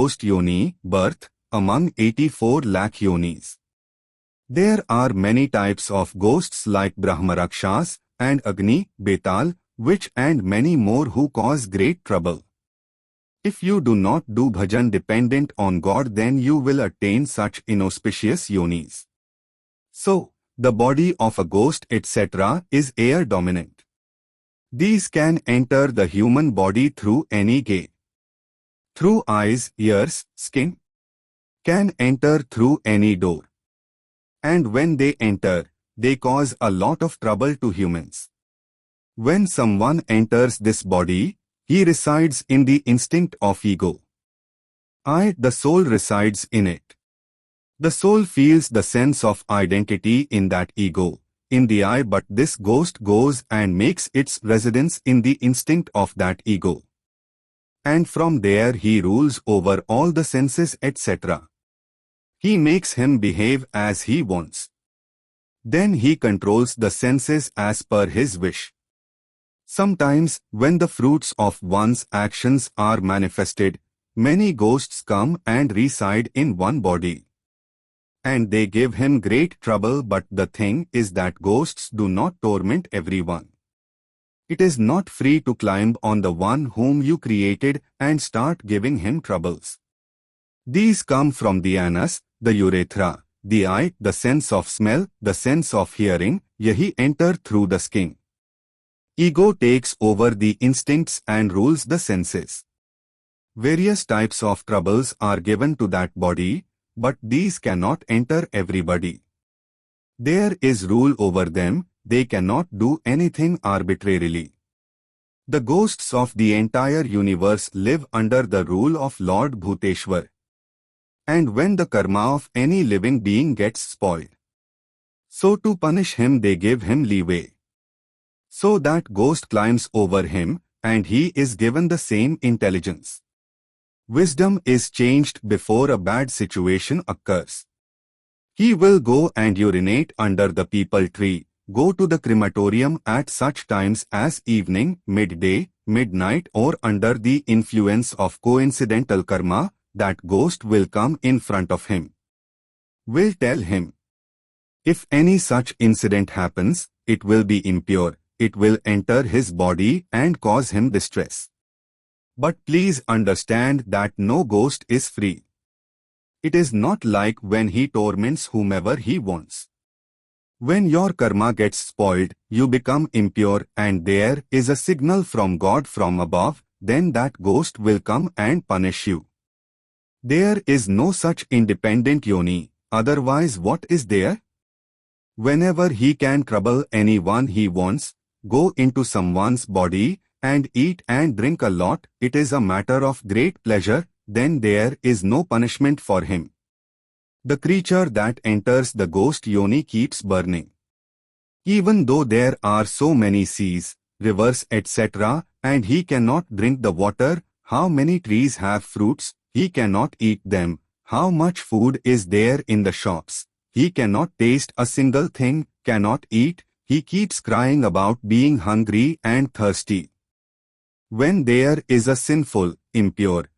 ghost yoni, birth, among 84 lakh yonis. There are many types of ghosts like Brahmarakshas and Agni, Betal, witch and many more who cause great trouble. If you do not do bhajan dependent on God, then you will attain such inauspicious yonis. So, the body of a ghost etc. is air dominant. These can enter the human body through any gate. Through eyes, ears, skin. Can enter through any door. And when they enter, they cause a lot of trouble to humans. When someone enters this body, he resides in the instinct of ego. The soul resides in it. The soul feels the sense of identity in that ego, in the I, but this ghost goes and makes its residence in the instinct of that ego. And from there he rules over all the senses etc. He makes him behave as he wants. Then he controls the senses as per his wish. Sometimes, when the fruits of one's actions are manifested, many ghosts come and reside in one body. And they give him great trouble, but the thing is that ghosts do not torment everyone. It is not free to climb on the one whom you created and start giving him troubles. These come from the anus, the urethra, the eye, the sense of smell, the sense of hearing, yahi enter through the skin. Ego takes over the instincts and rules the senses. Various types of troubles are given to that body, but these cannot enter everybody. There is rule over them, they cannot do anything arbitrarily. The ghosts of the entire universe live under the rule of Lord Bhuteshwar. And when the karma of any living being gets spoiled, so to punish him they give him leeway. So that ghost climbs over him, and he is given the same intelligence. Wisdom is changed before a bad situation occurs. He will go and urinate under the peepal tree, go to the crematorium at such times as evening, midday, midnight, or under the influence of coincidental karma. That ghost will come in front of him. Will tell him. If any such incident happens, it will be impure. It will enter his body and cause him distress. But please understand that no ghost is free. It is not like when he torments whomever he wants. When your karma gets spoiled, you become impure and there is a signal from God from above, then that ghost will come and punish you. There is no such independent yoni, otherwise what is there? Whenever he can trouble anyone he wants, go into someone's body and eat and drink a lot, it is a matter of great pleasure, then there is no punishment for him. The creature that enters the ghost yoni keeps burning. Even though there are so many seas, rivers etc., and he cannot drink the water, how many trees have fruits, he cannot eat them, how much food is there in the shops, he cannot taste a single thing, cannot eat, he keeps crying about being hungry and thirsty. When there is a sinful, impure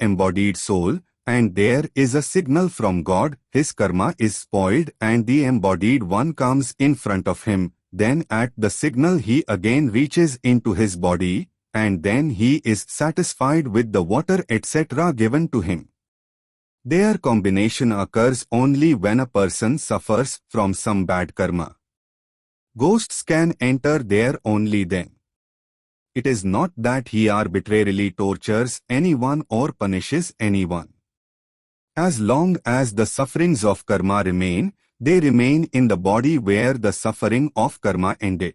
embodied soul, and there is a signal from God, his karma is spoiled and the embodied one comes in front of him, then at the signal he again reaches into his body, and then he is satisfied with the water etc. given to him. Their combination occurs only when a person suffers from some bad karma. Ghosts can enter there only then. It is not that he arbitrarily tortures anyone or punishes anyone. As long as the sufferings of karma remain, they remain in the body where the suffering of karma ended.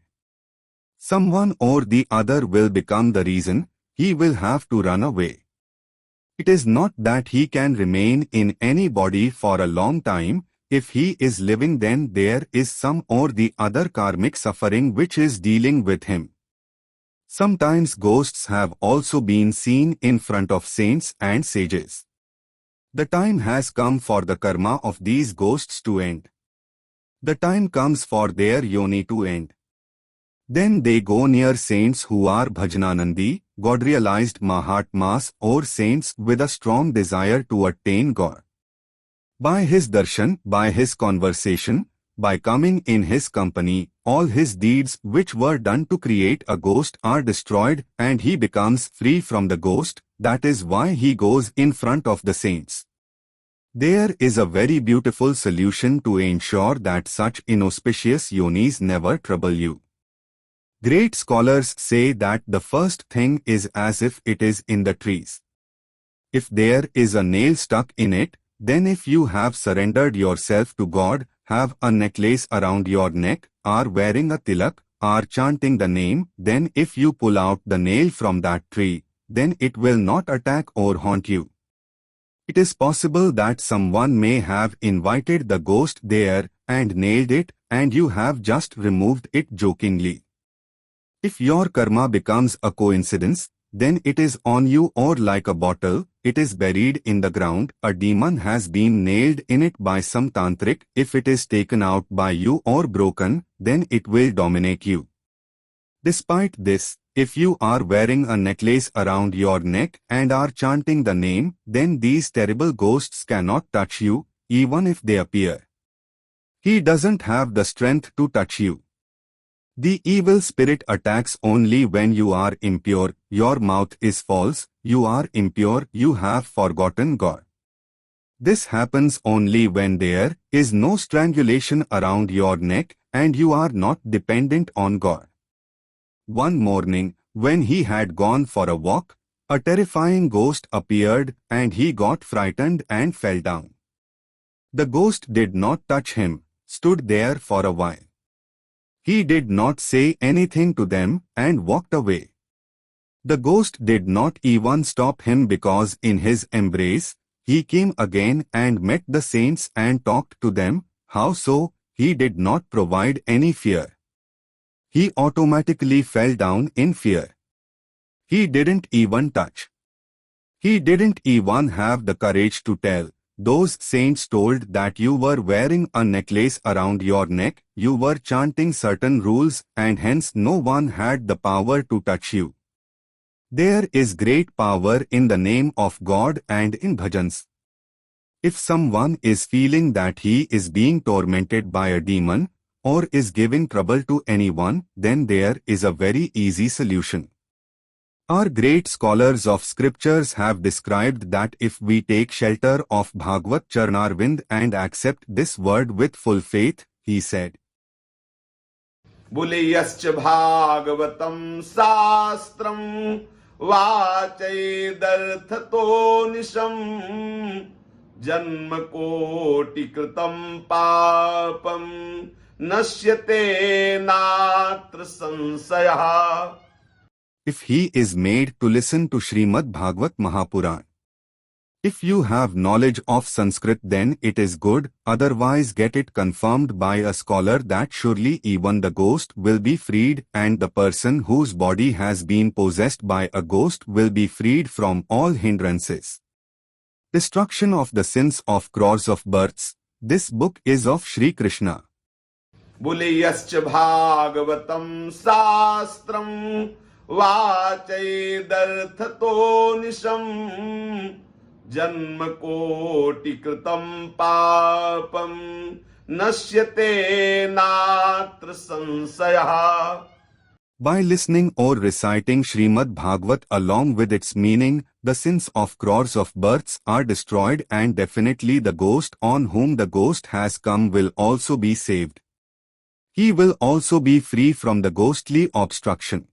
Someone or the other will become the reason, he will have to run away. It is not that he can remain in any body for a long time. If he is living, then there is some or the other karmic suffering which is dealing with him. Sometimes ghosts have also been seen in front of saints and sages. The time has come for the karma of these ghosts to end. The time comes for their yoni to end. Then they go near saints who are bhajananandi, God-realized Mahatmas or saints with a strong desire to attain God. By his darshan, by his conversation, by coming in his company, all his deeds which were done to create a ghost are destroyed and he becomes free from the ghost. That is why he goes in front of the saints. There is a very beautiful solution to ensure that such inauspicious yonis never trouble you. Great scholars say that the first thing is as if it is in the trees. If there is a nail stuck in it, then if you have surrendered yourself to God, have a necklace around your neck, are wearing a tilak, are chanting the name, then if you pull out the nail from that tree, then it will not attack or haunt you. It is possible that someone may have invited the ghost there and nailed it, and you have just removed it jokingly. If your karma becomes a coincidence, then it is on you, or like a bottle, it is buried in the ground, a demon has been nailed in it by some tantric. If it is taken out by you or broken, then it will dominate you. Despite this, if you are wearing a necklace around your neck and are chanting the name, then these terrible ghosts cannot touch you, even if they appear. He doesn't have the strength to touch you. The evil spirit attacks only when you are impure, your mouth is false, you are impure, you have forgotten God. This happens only when there is no strangulation around your neck and you are not dependent on God. One morning, when he had gone for a walk, a terrifying ghost appeared and he got frightened and fell down. The ghost did not touch him, stood there for a while. He did not say anything to them and walked away. The ghost did not even stop him because in his embrace, he came again and met the saints and talked to them. How so? He did not provide any fear. He automatically fell down in fear. He didn't even touch. He didn't even have the courage to tell. Those saints told that you were wearing a necklace around your neck, you were chanting certain rules, and hence no one had the power to touch you. There is great power in the name of God and in bhajans. If someone is feeling that he is being tormented by a demon, or is giving trouble to anyone, then there is a very easy solution. Our great scholars of scriptures have described that if we take shelter of Bhagavad Charanarvind and accept this word with full faith, he said, Buliyascha bhagavatam sastram vachaidarthato nisham janma koti kritam papam nasyate natra sansayah. If he is made to listen to Shrimadbhagwat Mahapuran. If you have knowledge of Sanskrit, then it is good, otherwise get it confirmed by a scholar that surely even the ghost will be freed and the person whose body has been possessed by a ghost will be freed from all hindrances. Destruction of the sins of crores of births. This book is of Shrikrishna. Buliyascha bhagavatam sastram vachaidarthato nisham janma koti kritam papam nasyate natra sansayah. By listening or reciting Shrimad Bhagwat along with its meaning, the sins of crores of births are destroyed and definitely the ghost on whom the ghost has come will also be saved. He will also be free from the ghostly obstruction.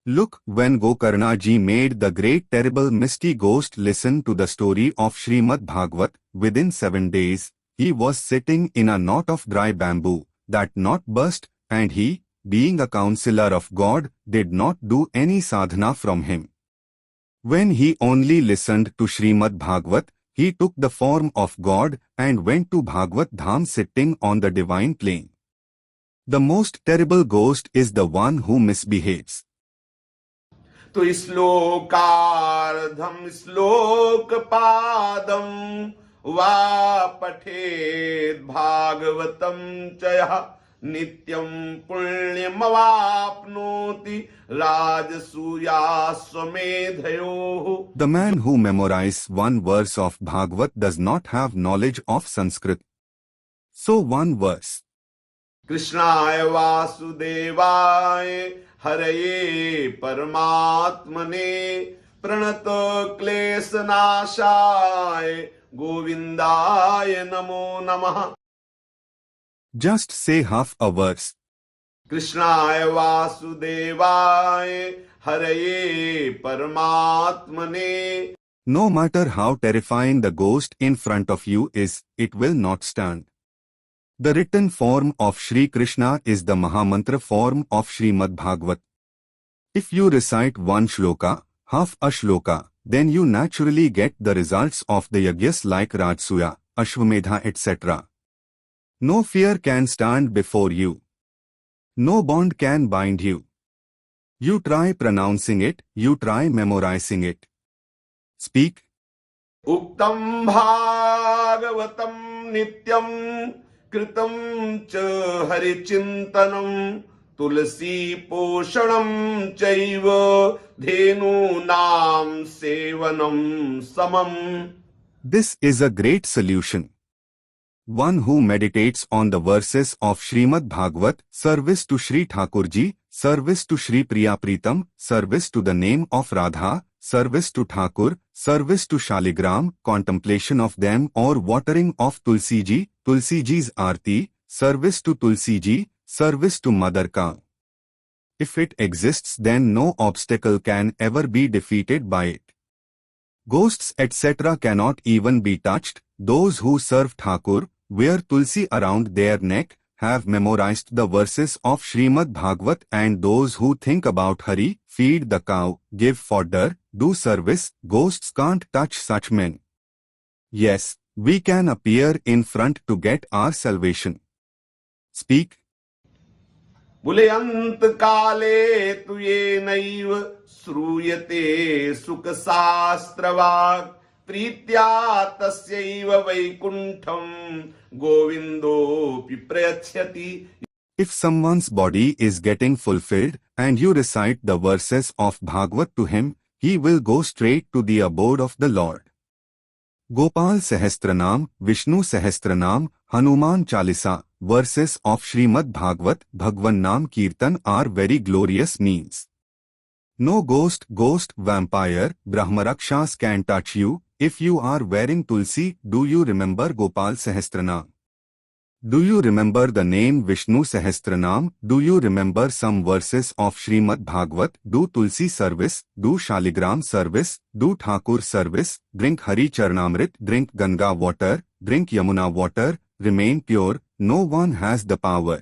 Look, when Gokarna ji made the great terrible misty ghost listen to the story of Shrimad Bhagwat, within 7 days, he was sitting in a knot of dry bamboo, that knot burst, and he, being a counselor of God, did not do any sadhana from him. When he only listened to Shrimad Bhagwat, he took the form of God and went to Bhagwat Dham sitting on the divine plane. The most terrible ghost is the one who misbehaves. तो श्लोकार्धम श्लोक पादम वा पठेद भागवतम चयः नित्यं पुण्यमवाप्नोति राजसूयाश्वमेधयोः. The man who memorizes one verse of Bhagavad does not have knowledge of Sanskrit. So one verse. कृष्णाय वासुदेवाय हरये परमात्मने प्रणत क्लेशनाशाय गोविंदाय नमो नमः. Just say half a verse. कृष्णाय वासुदेवाय हरये परमात्मने. No matter how terrifying the ghost in front of you is, it will not stand. The written form of Shrikrishna is the Mahamantra form of Shrimadbhagwat. If you recite one shloka, half a shloka, then you naturally get the results of the yagyas like Rajsuya, Ashwamedha, etc. No fear can stand before you. No bond can bind you. You try pronouncing it, you try memorizing it. Speak. उक्तं भागवतं नित्यं कृतं च हरिचिन्तनं तुलसी पोषणं चैव धेनूनां सेवनं समम्. This is a great solution. One who meditates on the verses of Shrimadbhagwat, service to Shri Thakurji, service to Shri Priyapritam, service to the name of Radha, service to Thakur, service to Shaligram, contemplation of them or watering of Tulsiji, Tulsiji's Aarti, service to Tulsiji, service to Mother Cow. If it exists, then no obstacle can ever be defeated by it. Ghosts etc. cannot even be touched. Those who serve Thakur, wear Tulsi around their neck, have memorized the verses of Shrimadbhagwat, and those who think about Hari, feed the cow, give fodder, do service, ghosts can't touch such men. Yes, we can appear in front to get our salvation. Speak. बुले अंत काले तु येनैव श्रूयते सुख शास्त्रवाक् प्रीत्या तस्यैव वैकुंठं गोविंदोऽपि प्रयच्छति. If someone's body is getting fulfilled and you recite the verses of Bhagavad to him, he will go straight to the abode of the Lord. Gopal Sahasranam, Vishnu Sahasranam, Hanuman Chalisa, verses of Shrimadbhagwat, radhanaamkirtan are very glorious means. No ghost, vampire, Brahmarakshas can touch you. If you are wearing Tulsi, do you remember Gopal Sahasranam? Do you remember the name Vishnu Sahasranam? Do you remember some verses of Shrimadbhagwat? Do Tulsi service, do Shaligram service, do Thakur service, drink Hari Charnamrit, drink Ganga water, drink Yamuna water, remain pure. No one has the power.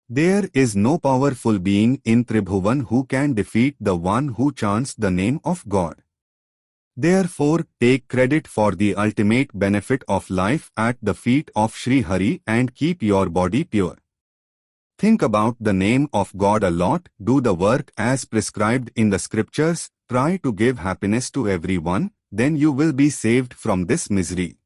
There is no powerful being in Tribhuvan who can defeat the one who chants the name of God. Therefore, take credit for the ultimate benefit of life at the feet of Sri Hari and keep your body pure. Think about the name of God a lot, do the work as prescribed in the scriptures, try to give happiness to everyone, then you will be saved from this misery.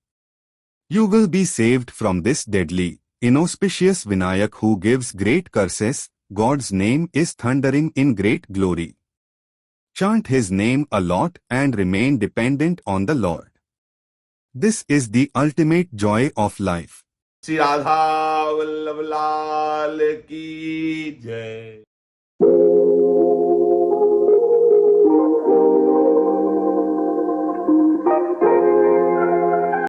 You will be saved from this deadly, inauspicious Vinayak who gives great curses. God's name is thundering in great glory. Chant his name a lot and remain dependent on the Lord. This is the ultimate joy of life. Shri Radhavallabh लाल की जय.